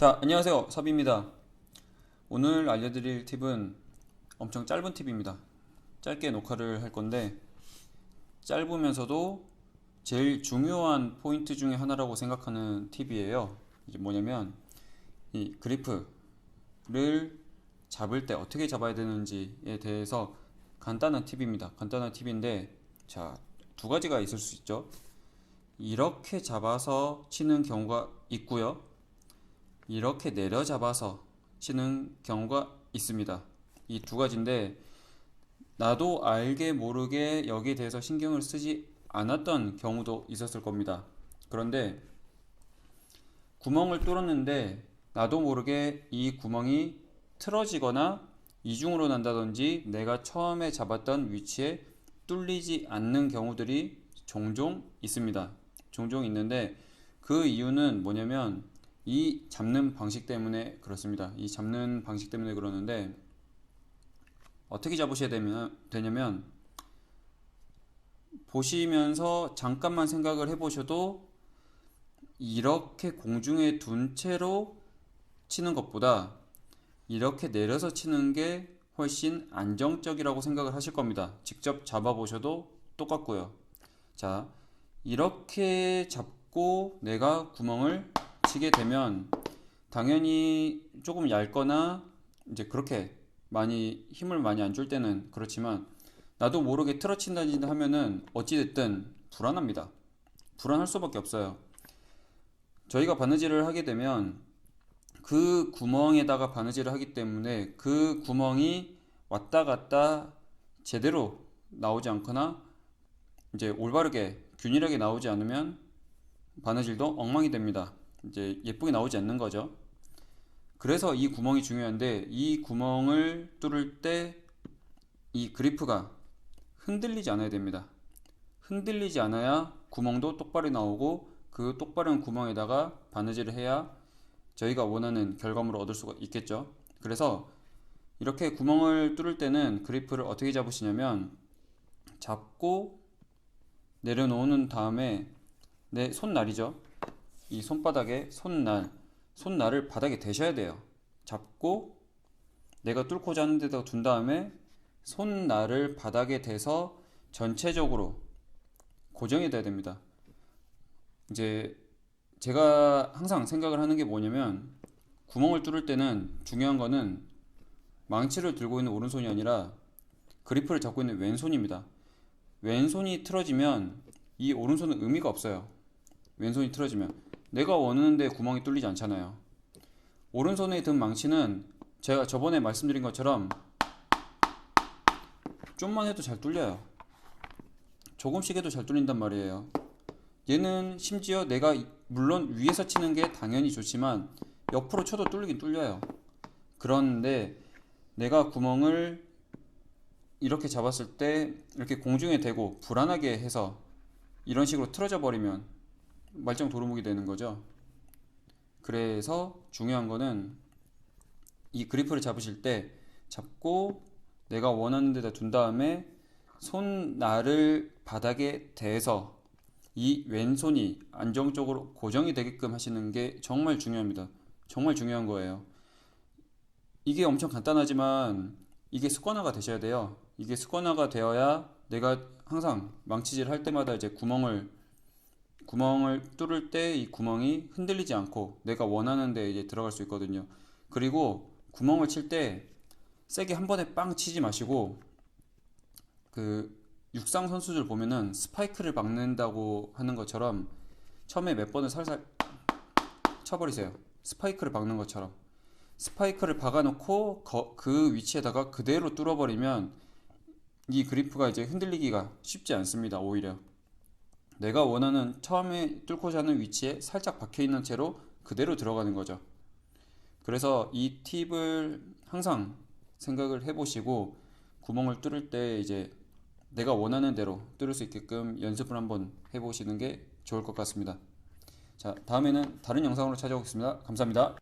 자, 안녕하세요. 섭입니다. 오늘 알려드릴 팁은 엄청 짧은 팁입니다. 짧게 녹화를 할 건데, 짧으면서도 제일 중요한 포인트 중에 하나라고 생각하는 팁이에요. 이게 뭐냐면, 이 그리프를 잡을 때 어떻게 잡아야 되는지에 대해서 간단한 팁입니다. 간단한 팁인데, 자, 두 가지가 있을 수 있죠. 이렇게 잡아서 치는 경우가 있고요. 이렇게 내려잡아서 치는 경우가 있습니다. 이 두 가지인데 나도 알게 모르게 여기에 대해서 신경을 쓰지 않았던 경우도 있었을 겁니다. 그런데 구멍을 뚫었는데 나도 모르게 이 구멍이 틀어지거나 이중으로 난다든지 내가 처음에 잡았던 위치에 뚫리지 않는 경우들이 종종 있습니다. 종종 있는데 그 이유는 뭐냐면 이 잡는 방식 때문에 그렇습니다. 이 잡는 방식 때문에 그러는데 어떻게 잡으셔야 되냐면 보시면서 잠깐만 생각을 해보셔도 이렇게 공중에 둔 채로 치는 것보다 이렇게 내려서 치는 게 훨씬 안정적이라고 생각을 하실 겁니다. 직접 잡아보셔도 똑같고요. 자, 이렇게 잡고 내가 구멍을 치게 되면 당연히 조금 얇거나 이제 그렇게 많이 힘을 많이 안 줄 때는 그렇지만 나도 모르게 틀어친다지 하면은 어찌됐든 불안합니다. 불안할 수밖에 없어요. 저희가 바느질을 하게 되면 그 구멍에다가 바느질을 하기 때문에 그 구멍이 왔다 갔다 제대로 나오지 않거나 이제 올바르게 균일하게 나오지 않으면 바느질도 엉망이 됩니다. 이제 예쁘게 나오지 않는 거죠. 그래서 이 구멍이 중요한데 이 구멍을 뚫을 때 이 그리프가 흔들리지 않아야 됩니다. 흔들리지 않아야 구멍도 똑바로 나오고 그 똑바른 구멍에다가 바느질을 해야 저희가 원하는 결과물을 얻을 수가 있겠죠. 그래서 이렇게 구멍을 뚫을 때는 그리프를 어떻게 잡으시냐면 잡고 내려놓는 다음에 내 손날이죠. 이 손바닥에 손날을 바닥에 대셔야 돼요. 잡고 내가 뚫고자 하는 데다가 둔 다음에 손날을 바닥에 대서 전체적으로 고정이 돼야 됩니다. 이제 제가 항상 생각을 하는 게 뭐냐면 구멍을 뚫을 때는 중요한 거는 망치를 들고 있는 오른손이 아니라 그리프를 잡고 있는 왼손입니다. 왼손이 틀어지면 이 오른손은 의미가 없어요. 왼손이 틀어지면 내가 원하는데 구멍이 뚫리지 않잖아요. 오른손에 든 망치는 제가 저번에 말씀드린 것처럼 좀만 해도 잘 뚫려요. 조금씩 해도 잘 뚫린단 말이에요. 얘는 심지어 내가 물론 위에서 치는 게 당연히 좋지만 옆으로 쳐도 뚫리긴 뚫려요. 그런데 내가 구멍을 이렇게 잡았을 때 이렇게 공중에 대고 불안하게 해서 이런 식으로 틀어져 버리면 말짱 도루묵이 되는 거죠. 그래서 중요한 거는 이 그리프를 잡으실 때 잡고 내가 원하는 데다 둔 다음에 손날을 바닥에 대서 이 왼손이 안정적으로 고정이 되게끔 하시는 게 정말 중요합니다. 정말 중요한 거예요. 이게 엄청 간단하지만 이게 습관화가 되셔야 돼요. 이게 습관화가 되어야 내가 항상 망치질 할 때마다 이제 구멍을 뚫을 때 이 구멍이 흔들리지 않고 내가 원하는 데 이제 들어갈 수 있거든요. 그리고 구멍을 칠 때 세게 한 번에 빵 치지 마시고 그 육상 선수들 보면은 스파이크를 박는다고 하는 것처럼 처음에 몇 번을 살살 쳐버리세요. 스파이크를 박는 것처럼 스파이크를 박아놓고 그 위치에다가 그대로 뚫어버리면 이 그리프가 이제 흔들리기가 쉽지 않습니다. 오히려 내가 원하는 처음에 뚫고자 하는 위치에 살짝 박혀있는 채로 그대로 들어가는 거죠. 그래서 이 팁을 항상 생각을 해보시고 구멍을 뚫을 때 이제 내가 원하는 대로 뚫을 수 있게끔 연습을 한번 해보시는 게 좋을 것 같습니다. 자, 다음에는 다른 영상으로 찾아오겠습니다. 감사합니다.